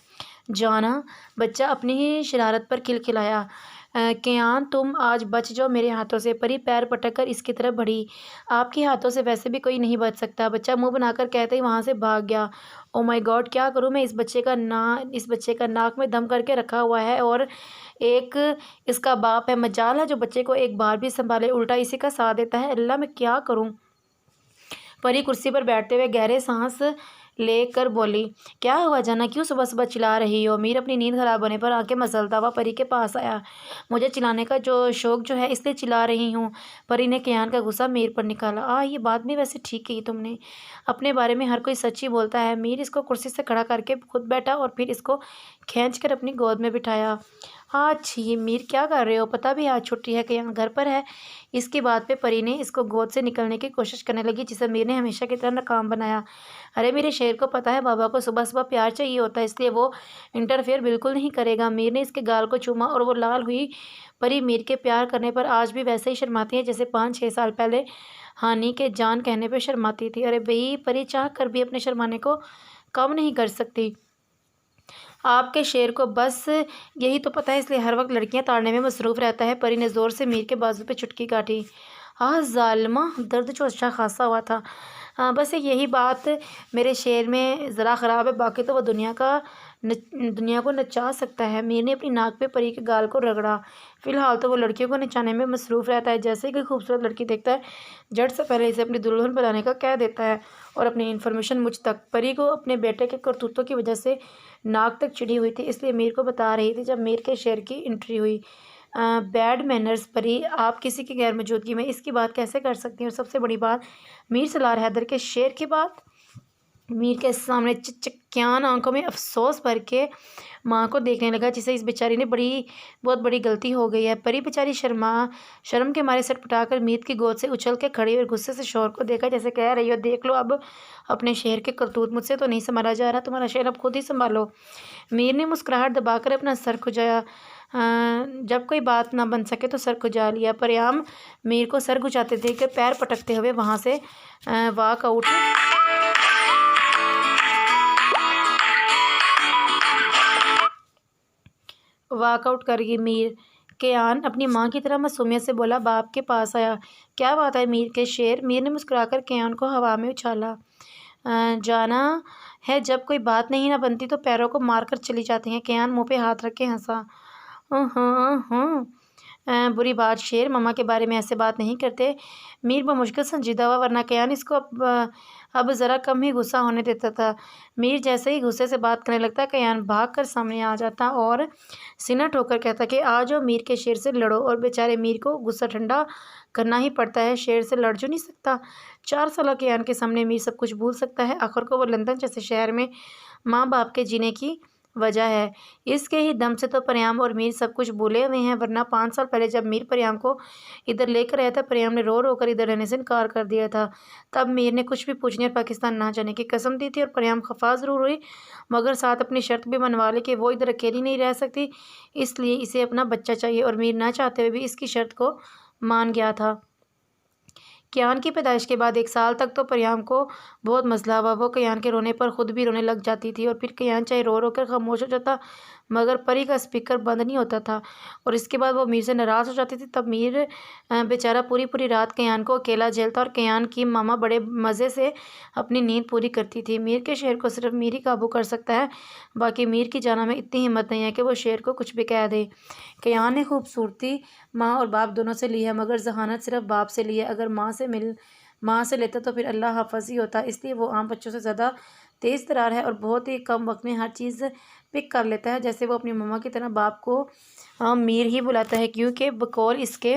जाना, बच्चा अपनी ही शरारत पर खिलखिलाया। कियान, तुम आज बच जाओ मेरे हाथों से। परी पैर पटक कर इसकी तरफ बढ़ी। आपके हाथों से वैसे भी कोई नहीं बच सकता। बच्चा मुंह बनाकर कहते ही वहाँ से भाग गया। ओ माय गॉड, क्या करूँ मैं? इस बच्चे का नाक में दम करके रखा हुआ है और एक इसका बाप है। मजाल है जो बच्चे को एक बार भी संभाले, उल्टा इसी का साथ देता है। अल्लाह, मैं क्या करूँ? परी कुर्सी पर बैठते हुए गहरे सांस लेकर बोली। क्या हुआ जाना, क्यों सुबह सुबह चिल्ला रही हो? मीर अपनी नींद खराब होने पर आंखें मसलता हुआ परी के पास आया। मुझे चिल्लाने का जो शौक जो है इसलिए चिल्ला रही हूँ। परी ने कियान का गुस्सा मीर पर निकाला। ये बात भी वैसे ठीक कही तुमने। अपने बारे में हर कोई सच ही बोलता है। मीर इसको कुर्सी से खड़ा करके खुद बैठा और फिर इसको खींच कर अपनी गोद में बिठाया। हाँ छी मीर, क्या कर रहे हो? पता भी आज छुट्टी है, कियान घर पर है। इसकी बात पे परी ने इसको गोद से निकलने की कोशिश करने लगी, जिसे मीर ने हमेशा की तरह नाकाम बनाया। अरे मेरे शेर को पता है बाबा को सुबह सुबह प्यार चाहिए होता है, इसलिए वो इंटरफेयर बिल्कुल नहीं करेगा। मीर ने इसके गाल को चूमा और वो लाल हुई परी मीर के प्यार करने पर आज भी वैसे ही शर्माती है जैसे 5-6 साल पहले हानि के जान कहने पर शर्माती थी। अरे भाई, परी चाह कर भी अपने शर्माने को कम नहीं कर सकती। आपके शेर को बस यही तो पता है, इसलिए हर वक्त लड़कियां ताड़ने में मसरूफ़ रहता है। परी ने ज़ोर से मीर के बाजू पे चुटकी काटी। ज़ालिमा, दर्द जो अच्छा खासा हुआ था। बस यही बात मेरे शेर में ज़रा ख़राब है, बाकी तो वह दुनिया को नचा सकता है। मीर ने अपनी नाक पे परी के गाल को रगड़ा। फ़िलहाल तो वो लड़कियों को नचाने में मसरूफ़ रहता है। जैसे ही कोई खूबसूरत लड़की देखता है, झट से पहले इसे अपनी दुल्हन बनाने का कह देता है और अपनी इन्फॉर्मेशन मुझ तक। परी को अपने बेटे के करतूतों की वजह से नाक तक चिढ़ी हुई थी, इसलिए मीर को बता रही थी जब मीर के शेर की एंट्री हुई। बैड मैनर्स परी, आप किसी की गैर मौजूदगी में इसकी बात कैसे कर सकती हैं? और सबसे बड़ी बात, मीर सलार हैदर के शेर की बात। मीर के सामने चिकचिकियान आंखों में अफसोस भर के माँ को देखने लगा, जिसे इस बेचारी ने बहुत बड़ी गलती हो गई है। परी बेचारी शर्म के मारे सटपटाकर मीर की गोद से उछल के खड़ी और गुस्से से शोर को देखा, जैसे कह रही हो, देख लो अब अपने शेर के करतूत, मुझसे तो नहीं संभाला जा रहा, तुम्हारा शेर अब खुद ही संभालो। मीर ने मुस्कुराहट दबाकर अपना सर खुजाया। जब कोई बात ना बन सके तो सर खुजा लिया। परियाम मीर को सर खुजाते देख पैर पटकते हुए वहाँ से वॉकआउट कर गई। मीर कियान अपनी माँ की तरह मासूमियत से बोला, बाप के पास आया। क्या बात है मीर के शेर? मीर ने मुस्कुराकर कियान को हवा में उछाला। जाना है, जब कोई बात नहीं ना बनती तो पैरों को मारकर चली जाती हैं। कियान मुंह पे हाथ रख के हंसा। हाँ, बुरी बात शेर, मम्मा के बारे में ऐसे बात नहीं करते। मीर बमुश्किल संजीदा हुआ, वरना कियान इसको अब ज़रा कम ही गुस्सा होने देता था। मीर जैसे ही गुस्से से बात करने लगता, कियान भाग कर सामने आ जाता और सीना ठोकर कहता कि आ जाओ मीर के शेर से लड़ो। और बेचारे मीर को गुस्सा ठंडा करना ही पड़ता है, शेर से लड़ जो नहीं सकता। 4 साल कियान के सामने मीर सब कुछ भूल सकता है। आखिर को वो लंदन जैसे शहर में माँ बाप के जीने की वजह है। इसके ही दम से तो परियाम और मीर सब कुछ भूले हुए हैं, वरना 5 साल पहले जब मीर परियाम को इधर लेकर आया था, परियाम ने रो रो कर इधर रहने से इनकार कर दिया था। तब मीर ने कुछ भी पूछने और पाकिस्तान ना जाने की कसम दी थी और परियाम खफा ज़रूर हुई, मगर साथ अपनी शर्त भी मनवा ली कि वो इधर अकेली नहीं रह सकती, इसलिए इसे अपना बच्चा चाहिए। और मीर ना चाहते हुए भी इसकी शर्त को मान गया था। कियान की पैदाइश के बाद 1 साल तक तो परियाम को बहुत मसला हुआ। वो कियान के रोने पर खुद भी रोने लग जाती थी और फिर कियान चाहे रो रो कर खामोश हो जाता, मगर परी का स्पीकर बंद नहीं होता था और इसके बाद वो मीर से नाराज़ हो जाती थी। तब मीर बेचारा पूरी पूरी रात कियान को अकेला झेलता और कियान की मामा बड़े मज़े से अपनी नींद पूरी करती थी। मीर के शेर को सिर्फ मीर ही काबू कर सकता है, बाकी मीर की जाना में इतनी हिम्मत नहीं है कि वो शेर को कुछ भी कह दे। कियान ने खूबसूरती माँ और बाप दोनों से ली है, मगर जहानत सिर्फ बाप से ली है। अगर माँ से लेता तो फिर अल्लाह हाफ़िज़ ही होता, इसलिए वो आम बच्चों से ज़्यादा तेज़ तरार है और बहुत ही कम वक्त में हर चीज़ पिक कर लेता है। जैसे वो अपनी मम्मा की तरह बाप को मीर ही बुलाता है, क्योंकि बकौल इसके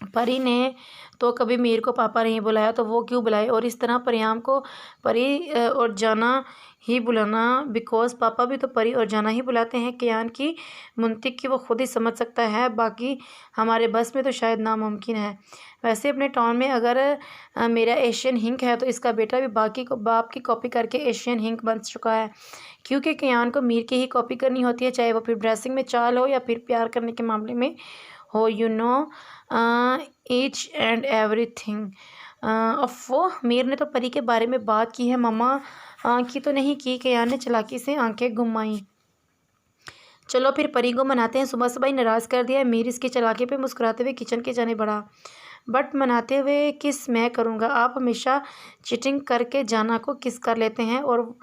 परी ने तो कभी मीर को पापा नहीं बुलाया, तो वो क्यों बुलाए। और इस तरह परियाम को परी और जाना ही बुलाना, बिकॉज पापा भी तो परी और जाना ही बुलाते हैं। कियान की मुंतिक की वो खुद ही समझ सकता है, बाकी हमारे बस में तो शायद नामुमकिन है। वैसे अपने टाउन में अगर मेरा एशियन हिंक है, तो इसका बेटा भी बाकी को बाप की कॉपी करके एशियन हिंक बन चुका है। क्योंकि कियान को मीर की ही कॉपी करनी होती है, चाहे वो फिर ड्रेसिंग में चाल हो या फिर प्यार करने के मामले में हो, you know each and everything. वो मीर ने तो परी के बारे में बात की है, मम्मा की तो नहीं की। कियान ने चालाकी से आंखें घुमाई। चलो फिर परी को मनाते हैं। सुबह सुबह ही नाराज़ कर दिया। मीर इसकी चालाकी पे मुस्कुराते हुए किचन के जाने बढ़ा। बट मनाते हुए किस मैं करूँगा, आप हमेशा चीटिंग करके जाना को किस कर लेते हैं और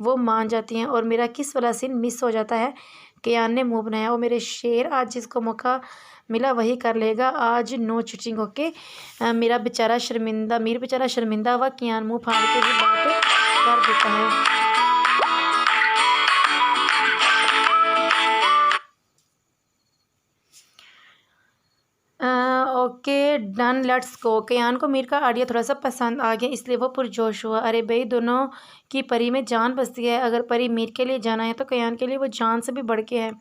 वो मान जाती हैं, और मेरा किस वाला सीन मिस हो जाता है। कियान ने मुंह बनाया। और मेरे शेर, आज जिसको मौका मिला वही कर लेगा। आज नो चीटिंग, ओके। मीर बेचारा शर्मिंदा हुआ। कियान मुंह फाड़ के ही बात कर देता है। Okay done, let's go. कियान को मीर का आइडिया थोड़ा सा पसंद आ गया, इसलिए वो पुरजोश हुआ। अरे भाई, दोनों की परी में जान बसती है। अगर परी मीर के लिए जाना है तो कियान के लिए वो जान से भी बढ़ के है।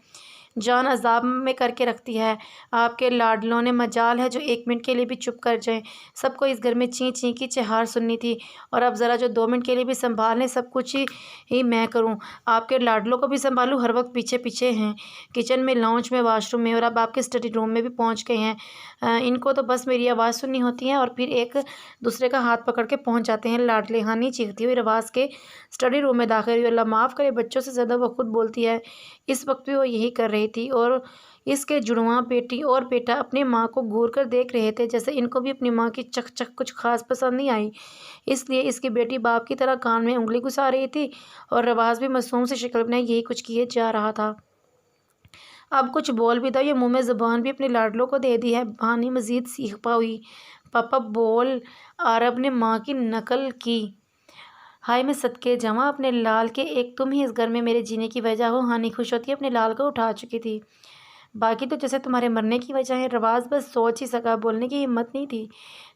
जान अजाब में करके रखती है। आपके लाडलों ने मजाल है जो 1 मिनट के लिए भी चुप कर जाएं। सबको इस घर में ची ची की चहार सुननी थी, और अब ज़रा जो 2 मिनट के लिए भी संभाल लें, सब कुछ ही मैं करूं। आपके लाडलों को भी संभालूं, हर वक्त पीछे पीछे हैं। किचन में, लाउंज में, वाशरूम में, और अब आपके स्टडी रूम में भी पहुंच गए हैं। इनको तो बस मेरी आवाज़ सुननी होती है और फिर एक दूसरे का हाथ पकड़ के पहुंच जाते हैं। लाडले हानि चीखती हुई रवाज के स्टडी रूम में दाखिल हुई। अल्लाह माफ़ करे, बच्चों से ज़्यादा वो खुद बोलती है। इस वक्त भी वो यही कर रही थी, और इसके जुड़वां बेटी और बेटा अपनी माँ को घूर कर देख रहे थे, जैसे इनको भी अपनी माँ की चक चक कुछ खास पसंद नहीं आई। इसलिए इसकी बेटी बाप की तरह कान में उंगली घुसा रही थी, और रवाज भी मासूम से शक्ल बनाए यही कुछ किए जा रहा था। अब कुछ बोल भी दो, ये मुंह में ज़ुबान भी अपने लाडलों को दे दी है। हानि मज़ीद सीख हुई। पापा बोल, आरब ने माँ की नकल की। हाय मैं सदके जावा अपने लाल के, एक तुम ही इस घर में मेरे जीने की वजह हो। हानि खुश होती अपने लाल को उठा चुकी थी। बाकी तो जैसे तुम्हारे मरने की वजह है। रवाज बस सोच ही सका, बोलने की हिम्मत नहीं थी।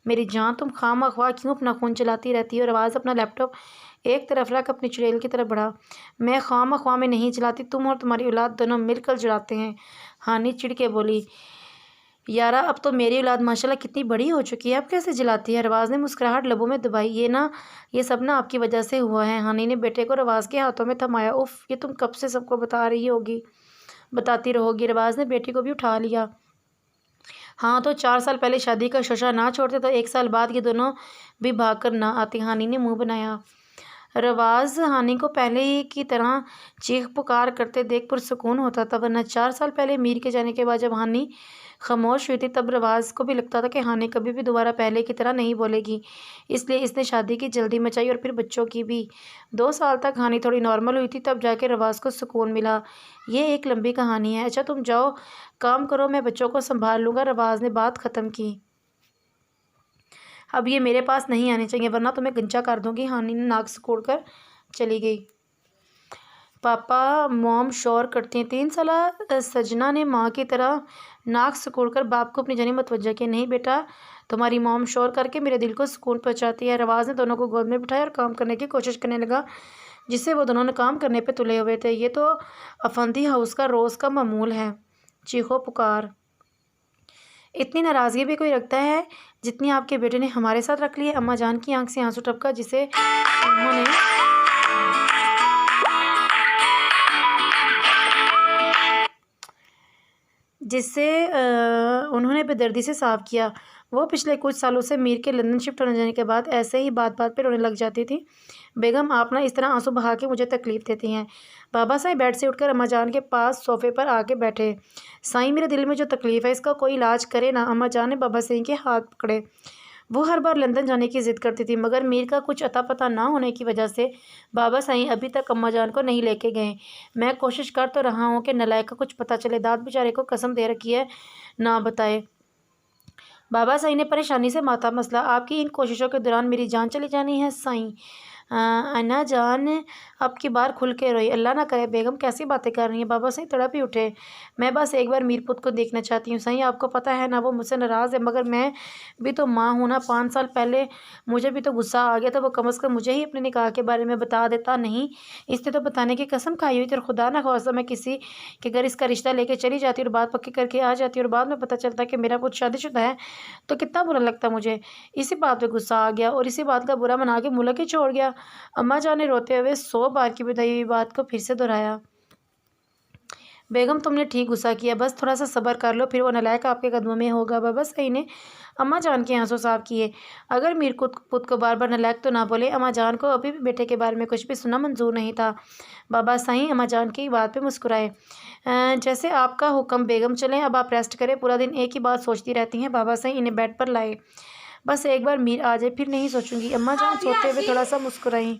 मेरी जान, तुम खामख्वाह क्यों अपना खून चलाती रहती हो। रवाज अपना लैपटॉप एक तरफ रख अपनी चुड़ैल की तरफ बढ़ा। मैं खामख्वाह में नहीं चलाती, तुम और तुम्हारी औलाद दोनों मिलकर चलाते हैं। हानि चिढ़ के बोली। यारा, अब तो मेरी औलाद माशाल्लाह कितनी बड़ी हो चुकी है, अब कैसे जलाती है। रवाज ने मुस्कुराहट लबों में दबाई। ये सब ना आपकी वजह से हुआ है। हानि ने बेटे को रवाज के हाथों में थमाया। उफ, ये तुम कब से सबको बताती रहोगी। रवाज ने बेटी को भी उठा लिया। हाँ, तो 4 साल पहले शादी का शोशा ना छोड़ते तो 1 साल बाद ये दोनों भी भाग कर ना आती। हानि ने मुंह बनाया। रवाज हानि को पहले ही की तरह चीख पुकार करते देख पुरसुकून होता था, वरना 4 साल पहले मीर के जाने के बाद जब हानि खामोश हुई थी, तब रवाज को भी लगता था कि हानि कभी भी दोबारा पहले की तरह नहीं बोलेगी। इसलिए इसने शादी की जल्दी मचाई, और फिर बच्चों की भी। 2 साल तक हानि थोड़ी नॉर्मल हुई थी, तब जाके रवाज को सुकून मिला। ये एक लंबी कहानी है। अच्छा तुम जाओ, काम करो, मैं बच्चों को संभाल लूँगा। रवाज ने बात ख़त्म की। अब ये मेरे पास नहीं आने चाहिए, वरना तुम्हें गंजा कर दूंगी। हानि ने नाक सिकोड़ कर चली गई। पापा मॉम शोर करती हैं। 3 साल सजना ने माँ की तरह नाक सिकोड़ कर बाप को अपनी जानिब मुतवज्जा किया। नहीं बेटा, तुम्हारी मॉम शोर करके मेरे दिल को सुकून पहुँचाती है। रवाज ने दोनों को गोद में बिठाया और काम करने की कोशिश करने लगा, जिससे वो दोनों ने काम करने पर तुले हुए थे। ये तो अफंदी हाउस का रोज़ का मामूल है। चीखो पुकार। इतनी नाराज़गी भी कोई रखता है जितनी आपके बेटे ने हमारे साथ रख ली है। अम्मा जान की आंख से आंसू टपका, जिसे उन्होंने बेदर्दी से साफ किया। वो पिछले कुछ सालों से मीर के लंदन शिफ्ट होने जाने के बाद ऐसे ही बात बात पर रोने लग जाती थी। बेगम, आप ना इस तरह आंसू बहा के मुझे तकलीफ़ देती हैं। बाबा साईं बेड से उठकर अम्मा जान के पास सोफ़े पर आके बैठे। साईं, मेरे दिल में जो तकलीफ़ है इसका कोई इलाज करे ना। अम्मा जान ने बाबा साईं के हाथ पकड़े। वो हर बार लंदन जाने की ज़िद करती थी, मगर मीर का कुछ अता पता ना होने की वजह से बाबा साईं अभी तक अम्मा जान को नहीं लेके गए। मैं कोशिश कर तो रहा हूँ कि नलायक का कुछ पता चले। दाद बेचारे को कसम दे रखी है ना बताए। बाबा साईं ने परेशानी से माथा मसला। आपकी इन कोशिशों के दौरान मेरी जान चली जानी है साईं। अन्ना जान अब की बार खुल के रोई। अल्लाह ना करे बेगम कैसी बातें कर रही हैं। बाबा सही तड़प ही उठे। मैं बस एक बार मीरपुत को देखना चाहती हूँ। सही आपको पता है ना वो मुझसे नाराज़ है, मगर मैं भी तो माँ हूँ ना। 5 साल पहले मुझे भी तो गुस्सा आ गया था। वो कम अज़ कम मुझे ही अपने निकाह के बारे में बता देता। नहीं, इसने तो बताने की कसम खाई हुई थी और खुदा ना खास्ता मैं किसी के घर इसका रिश्ता लेके चली जाती और बात पक्की करके आ जाती और बाद में पता चलता कि मेरा पुत्र शादीशुदा है, तो कितना बुरा लगता मुझे। इसी बात पे गुस्सा आ गया और इसी बात का बुरा मना के मुल्क ही छोड़ गया। अम्मा जान ने रोते हुए 100 बार की बताई हुई बात को फिर से दोहराया। बेगम तुमने ठीक गुस्सा किया, बस थोड़ा सा सब्र कर लो, फिर वो नालायक आपके कदमों में होगा। बाबा सही ने अम्मा जान के आंसू साफ किए। अगर मीर पुत को बार बार नालायक तो ना बोले। अम्मा जान को अभी भी बेटे के बारे में कुछ भी सुनना मंजूर नहीं था। बाबा सही अम्मा जान की बात पे मुस्कुराए। जैसे आपका हुक्म बेगम, चलें अब आप रेस्ट करें, पूरा दिन एक ही बात सोचती रहती हैं। बाबा सही इन्हें बेड पर लाए। बस एक बार मीर आ जाए फिर नहीं सोचूंगी। अम्मा जान सोते हुए थोड़ा सा मुस्कुराई।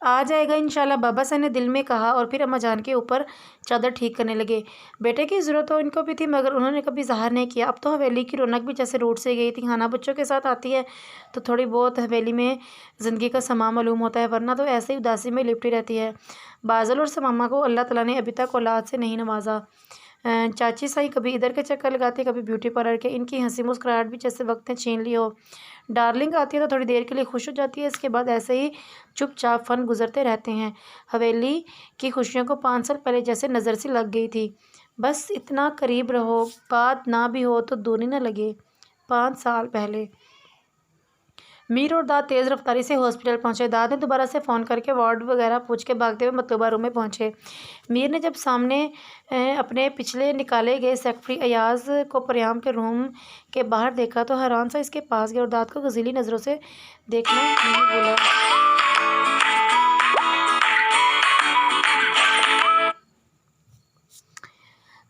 आ जाएगा इंशाल्लाह, बाबा साहब ने दिल में कहा और फिर अम्मा जान के ऊपर चादर ठीक करने लगे। बेटे की ज़रूरत तो इनको भी थी, मगर उन्होंने कभी ज़ाहिर नहीं किया। अब तो हवेली की रौनक भी जैसे रूठ से गई थी। खाना बच्चों के साथ आती है तो थोड़ी बहुत हवेली में ज़िंदगी का समा मालूम होता है, वरना तो ऐसे ही उदासी में लिपटी रहती है। बाज़ल और समामा को अल्लाह ताला ने अभी तक औलाद से नहीं नवाजा। चाची साई कभी इधर के चक्कर लगाती, कभी ब्यूटी पार्लर के। इनकी हंसी मुस्कुराहट भी जैसे वक्त ने छीन ली हो। डार्लिंग आती है तो थोड़ी देर के लिए खुश हो जाती है, इसके बाद ऐसे ही चुपचाप फन गुजरते रहते हैं। हवेली की खुशियों को 5 साल पहले जैसे नज़र सी लग गई थी। बस इतना करीब रहो, बात ना भी हो तो दूरी न लगे। 5 साल पहले मीर और दाद तेज़ रफ्तारी से हॉस्पिटल पहुंचे। दाद ने दोबारा से फ़ोन करके वार्ड वगैरह पूछ के भागते हुए मतलूबा रूम में पहुंचे। मीर ने जब सामने अपने पिछले निकाले गए सेक्रेटरी अयाज को परियाम के रूम के बाहर देखा तो हैरान सा इसके पास गया और दाद को गजीली नज़रों से देखना नहीं बोला।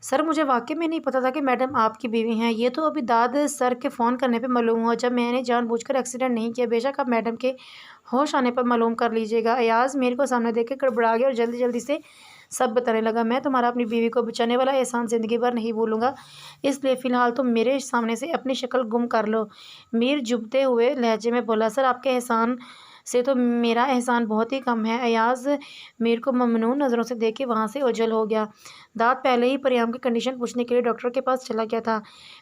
सर मुझे वाकई में नहीं पता था कि मैडम आपकी बीवी हैं। ये तो अभी दाद सर के फ़ोन करने पे मालूम हुआ, जब मैंने जानबूझकर एक्सीडेंट नहीं किया। बेशक आप मैडम के होश आने पर मालूम कर लीजिएगा। अयाज मेरे को सामने देख के गड़बड़ा गया और जल्दी जल्दी से सब बताने लगा। मैं तुम्हारा अपनी बीवी को बचाने वाला एहसान ज़िंदगी भर नहीं भूलूंगा, इसलिए फ़िलहाल तुम मेरे सामने से अपनी शक्ल गुम कर लो। मीर जुबते हुए लहजे में बोला। सर आपके एहसान से तो मेरा एहसान बहुत ही कम है। अयाज मीर को ममनून नज़रों से देख के वहाँ से ओझल हो गया। दाद पहले ही परियाम की कंडीशन पूछने के लिए डॉक्टर के पास चला गया था।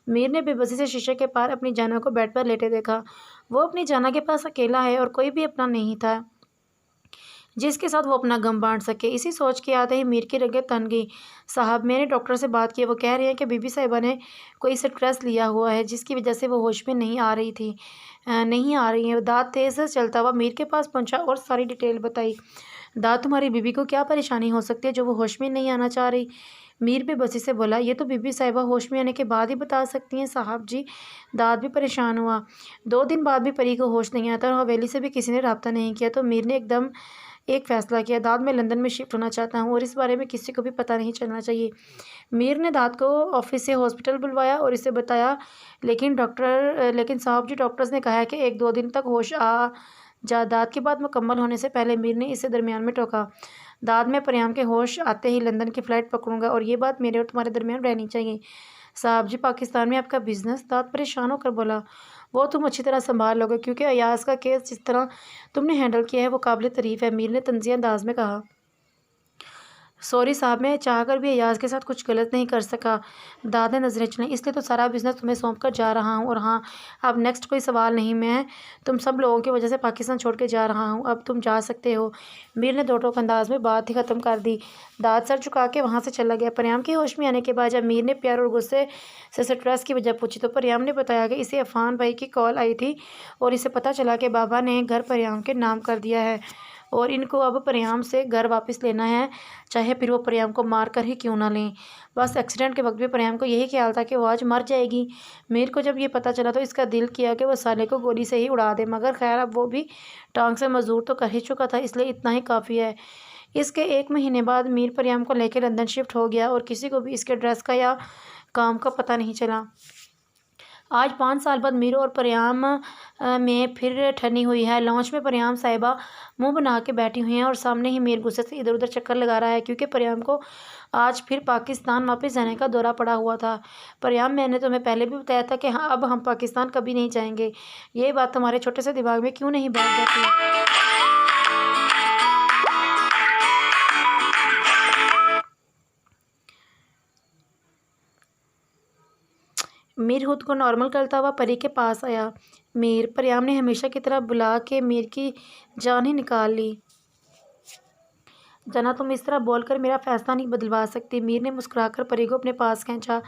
मीर ने बेबसी से शीशे के पार अपनी जाना को बेड पर लेटे देखा। वो अपनी जाना के पास अकेला है और कोई भी अपना नहीं था जिसके साथ वो अपना गम बांट सके। इसी सोच के आते ही मीर की रगत तन गई। साहब मैंने डॉक्टर से बात की, वो कह रहे हैं कि बीबी साहिबा ने कोई स्ट्रेस लिया हुआ है जिसकी वजह से वो होश में नहीं आ रही थी, नहीं आ रही है। दाद तेज़ से चलता हुआ मीर के पास पहुंचा और सारी डिटेल बताई। दाद तुम्हारी बीबी को क्या परेशानी हो सकती है जो वो होश में नहीं आना चाह रही? मीर बेबसी से बोला। ये तो बीबी साहिबा होश में आने के बाद ही बता सकती हैं साहब जी। दाद भी परेशान हुआ। 2 दिन बाद भी परी को होश नहीं आता और हवेली से भी किसी ने रब्ता नहीं किया तो मीर ने एकदम एक फ़ैसला किया। दाद मैं लंदन में शिफ्ट होना चाहता हूँ और इस बारे में किसी को भी पता नहीं चलना चाहिए। मीर ने दाद को ऑफिस से हॉस्पिटल बुलवाया और इसे बताया, लेकिन साहब जी डॉक्टर्स ने कहा है कि 1-2 दिन तक होश आ जा। दाद की बात मुकम्मल होने से पहले मीर ने इसे दरमियान में टोका। दाद में परियाम के होश आते ही लंदन की फ़्लाइट पकड़ूंगा और ये बात मेरे और तुम्हारे दरमियान रहनी चाहिए। साहब जी पाकिस्तान में आपका बिज़नेस? दाद परेशान होकर बोला। वो तुम अच्छी तरह संभाल लोगे क्योंकि अयाज का केस जिस तरह तुमने हैंडल किया है वो काबिल तारीफ़ है। मीर ने तंज़िया अंदाज में कहा। सॉरी साहब, मैं चाहकर भी अयाज के साथ कुछ गलत नहीं कर सका। दाद ने नज़रें चुनी। इसलिए तो सारा बिज़नेस तुम्हें सौंप कर जा रहा हूँ। और हाँ, अब नेक्स्ट कोई सवाल नहीं, मैं तुम सब लोगों की वजह से पाकिस्तान छोड़ के जा रहा हूँ, अब तुम जा सकते हो। मीर ने दो टोक अंदाज में बात ही ख़त्म कर दी। दाद सर झुका के वहाँ से चला गया। परियाम के होश में आने के बाद जब मीर ने प्यार और गुस्से से स्ट्रेस की वजह पूछी तो परियाम ने बताया कि इसे अफान भाई की कॉल आई थी और इसे पता चला कि बाबा ने घर परियाम के नाम कर दिया है और इनको अब परियाम से घर वापस लेना है, चाहे फिर वो परियाम को मार कर ही क्यों ना लें। बस एक्सीडेंट के वक्त भी परियाम को यही ख्याल था कि वो आज मर जाएगी। मीर को जब ये पता चला तो इसका दिल किया कि वो साले को गोली से ही उड़ा दे, मगर खैर अब वो भी टांग से मजदूर तो कर ही चुका था, इसलिए इतना ही काफ़ी है। इसके 1 महीने बाद मीर परियाम को लेकर लंदन शिफ्ट हो गया और किसी को भी इसके ड्रेस का या काम का पता नहीं चला। आज 5 साल बाद मीरू और परियाम में फिर ठनी हुई है। लॉन्च में परियाम साहिबा मुंह बना के बैठी हुई हैं और सामने ही मीर गुस्से से इधर उधर चक्कर लगा रहा है, क्योंकि परियाम को आज फिर पाकिस्तान वापस जाने का दौरा पड़ा हुआ था। परियाम, मैंने तुम्हें पहले भी बताया था कि हाँ, अब हम पाकिस्तान कभी नहीं जाएंगे। ये बात तुम्हारे छोटे से दिमाग में क्यों नहीं बैठ जाती? मीर खुद को नॉर्मल करता हुआ परी के पास आया। मीर, परियाम ने हमेशा की तरह बुला के मीर की जान ही निकाल ली। जना, तुम इस तरह बोलकर मेरा फैसला नहीं बदलवा सकती। मीर ने मुस्कुराकर परी को अपने पास खींचा।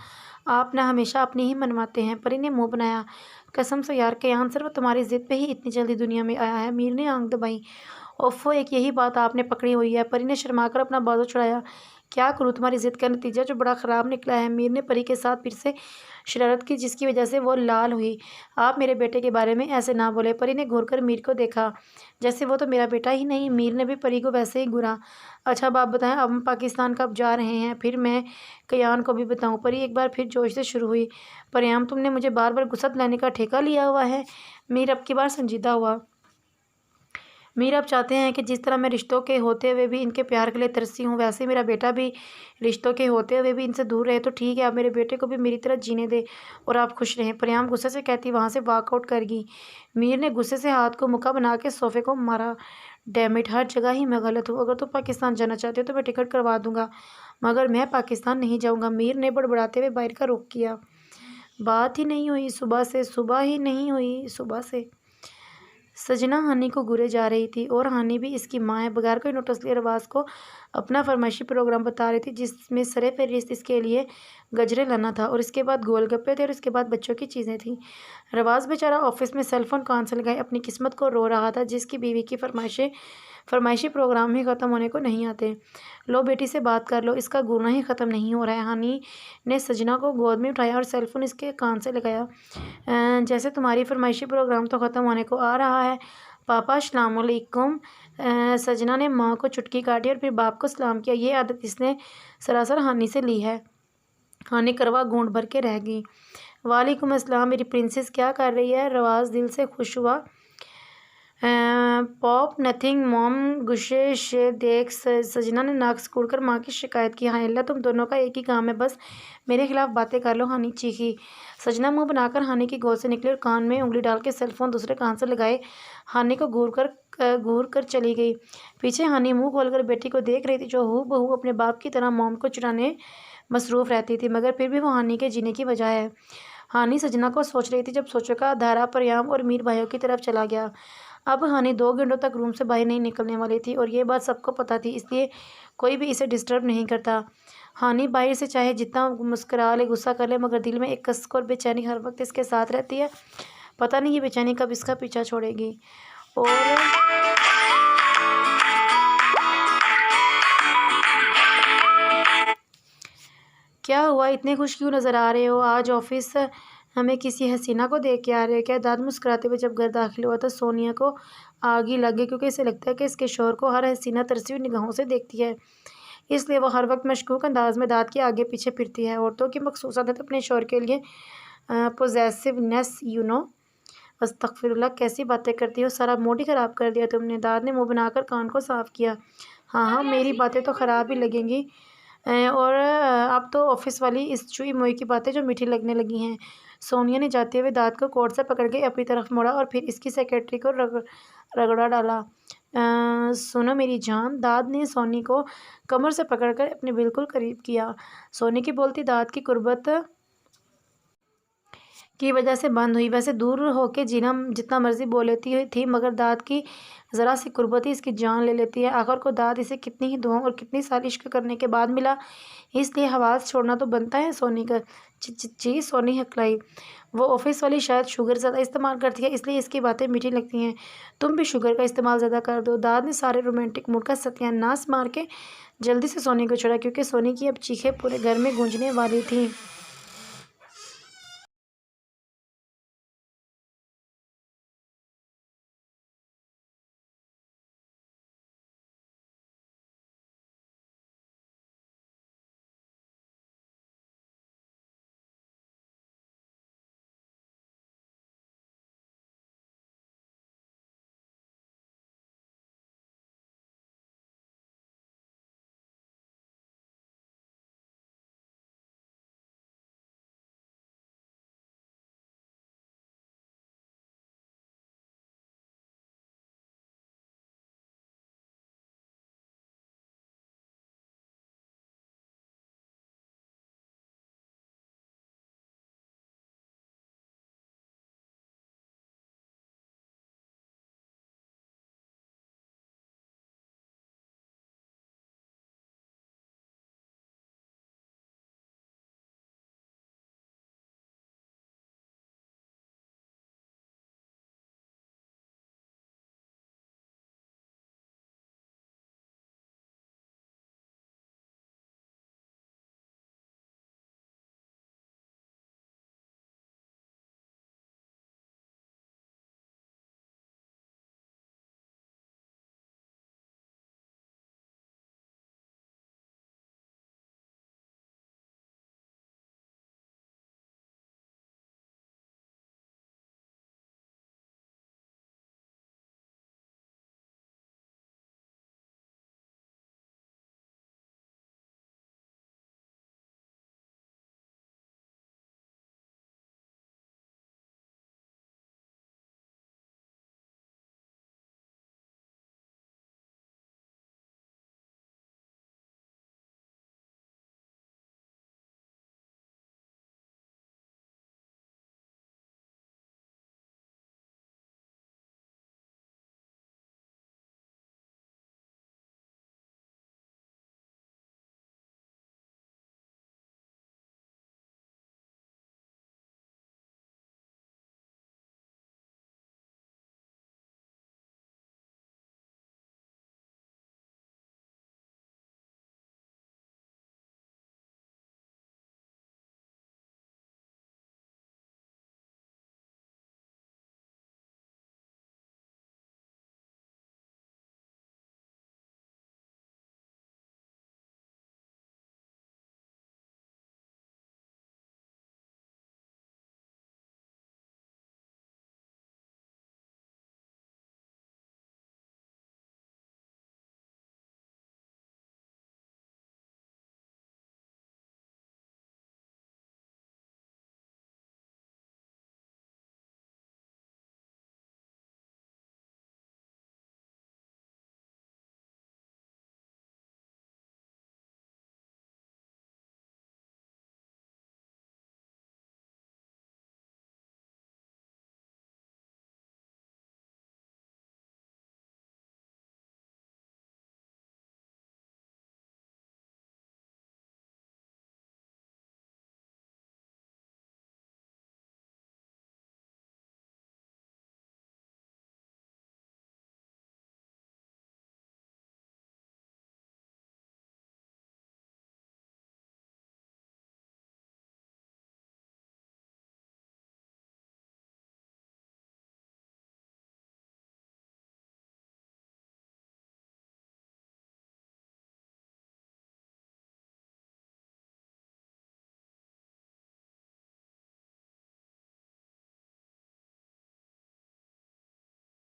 आप ना हमेशा अपनी ही मनवाते हैं। परी ने मुंह बनाया। कसम से यार, कयान सिर्फ तुम्हारी जिद पे ही इतनी जल्दी दुनिया में आया है। मीर ने आंख दबाई। ओफो, एक यही बात आपने पकड़ी हुई है। परी ने शर्माकर अपना बाजू चढ़ाया। क्या करूँ, तुम्हारी जिद का नतीजा जो बड़ा ख़राब निकला है। मीर ने परी के साथ फिर से शरारत की, जिसकी वजह से वो लाल हुई। आप मेरे बेटे के बारे में ऐसे ना बोले। परी ने घूरकर मीर को देखा, जैसे वो तो मेरा बेटा ही नहीं। मीर ने भी परी को वैसे ही घूरा। अच्छा, अब आप बताएं, अब हम पाकिस्तान कब जा रहे हैं? फिर मैं कयान को भी बताऊं। परी एक बार फिर जोश से शुरू हुई। परियाम, तुमने मुझे बार बार गुस्सा दिलाने का ठेका लिया हुआ है। मीर अब की बार संजीदा हुआ। मीर अब चाहते हैं कि जिस तरह मैं रिश्तों के होते हुए भी इनके प्यार के लिए तरसी हूँ, वैसे मेरा बेटा भी रिश्तों के होते हुए भी इनसे दूर रहे। तो ठीक है, आप मेरे बेटे को भी मेरी तरह जीने दे और आप खुश रहें। परियाम गुस्से से कहती वहाँ से वॉकआउट कर गई। मीर ने गुस्से से हाथ को मुक्का बना के सोफे को मारा। डैमिट, हर जगह ही मैं गलत हूँ। अगर तुम पाकिस्तान जाना चाहते हो तो मैं टिकट करवा दूंगा, मगर मैं पाकिस्तान नहीं जाऊँगा। मीर ने बड़बड़ाते हुए बाहर का रुख किया। बात ही नहीं हुई सुबह से, सुबह ही नहीं हुई सुबह से। सजना हानि को घूरे जा रही थी और हानि भी इसकी माँ है। बगैर कोई नोटिस लिए रवाज को अपना फरमाइशी प्रोग्राम बता रही थी, जिसमें सरे फहरिस्त इसके लिए गजरे लाना था और इसके बाद गोलगप्पे थे और इसके बाद बच्चों की चीज़ें थीं। रवाज बेचारा ऑफिस में सेलफोन कान से लगाए अपनी किस्मत को रो रहा था, जिसकी बीवी की फरमाइशी प्रोग्राम ही ख़त्म होने को नहीं आते। लो बेटी से बात कर लो, इसका घूरना ही ख़त्म नहीं हो रहा है। हानि ने सजना को गोद में उठाया और सेलफोन इसके कान से लगाया। जैसे तुम्हारी फरमाइशी प्रोग्राम तो ख़त्म होने को आ रहा है। पापा अस्सलाम वालेकुम। सजना ने माँ को चुटकी काटी और फिर बाप को सलाम किया। ये आदत इसने सरासर हानि से ली है। हानि करवा घूंट भर के रह गई। वालेकुम अस्सलाम, मेरी प्रिंसेस क्या कर रही है? रवाज दिल से खुश हुआ। पॉप नथिंग मॉम, गुस्से से देख सजना ने नाक सिकुड़कर माँ की शिकायत की। हाँ अल्लाह, तुम दोनों का एक ही काम है, बस मेरे खिलाफ बातें कर लो। हानि चीखी। सजना मुंह बनाकर हानि की गोद से निकली और कान में उंगली डाल के सेलफोन दूसरे कान से लगाए हानि को घूर कर चली गई। पीछे हानि मुंह खोलकर बेटी को देख रही थी, जो हूबहू अपने बाप की तरह मॉम को चुराने मसरूफ़ रहती थी, मगर फिर भी वो हानि के जीने की वजह है। हानि सजना को सोच रही थी जब सोचों का धारा परियाम और मीर भाइयों की तरफ चला गया। अब हानि 2 घंटों तक रूम से बाहर नहीं निकलने वाली थी और ये बात सबको पता थी, इसलिए कोई भी इसे डिस्टर्ब नहीं करता। हानि बाहर से चाहे जितना मुस्कुरा ले, गुस्सा कर ले, मगर दिल में एक कसक और बेचैनी हर वक्त इसके साथ रहती है। पता नहीं ये बेचैनी कब इसका पीछा छोड़ेगी। और क्या हुआ, इतने खुश क्यों नज़र आ रहे हो? आज ऑफिस हमें किसी हसीना को देख के आ रहे हो क्या? दाद मुस्कुराते हुए जब घर दाखिल हुआ तो सोनिया को आग ही लग गई, क्योंकि इसे लगता है कि इसके शोहर को हर हसीना तरसी हुई निगाहों से देखती है, इसलिए वो हर वक्त मशकूक अंदाज में दाद के आगे पीछे फिरती है। औरतों की मखसूस आदत अपने शोहर के लिए पोजेसिवनेस, अस्तगफिरुल्लाह, कैसी बातें करती हो, सारा मूड ही ख़राब कर दिया तुमने। दाद ने मुँह बनाकर कान को साफ़ किया। हाँ, मेरी बातें तो ख़राब ही लगेंगी, और अब तो ऑफिस वाली इस चुई मुई की बातें जो मीठी लगने लगी हैं। सोनिया ने जाते हुए दाद को कोट से पकड़ के अपनी तरफ मोड़ा और फिर इसकी सेक्रेटरी को रगड़ा डाला। सुनो मेरी जान, दाद ने सोनी को कमर से पकड़कर अपने बिल्कुल करीब किया। सोनी की बोलती दाद की कुर्बत की वजह से बंद हुई। वैसे दूर होके जीना जितना मर्जी बोल लेती थी, मगर दाद की ज़रा सी कुर्बत ही इसकी जान ले लेती है। आखिर को दाद इसे कितनी ही दुआओं और कितनी सारी इश्क करने के बाद मिला, इसलिए हवास छोड़ना तो बनता है सोनी का। जी, सोनी हकलाई। वो ऑफिस वाली शायद शुगर ज़्यादा इस्तेमाल करती है, इसलिए इसकी बातें मीठी लगती हैं। तुम भी शुगर का इस्तेमाल ज़्यादा कर दो। दाद ने सारे रोमांटिक मूड का सत्यानाश मार के जल्दी से सोनी को छोड़ा, क्योंकि सोनी की अब चीखें पूरे घर में गूंजने वाली थी।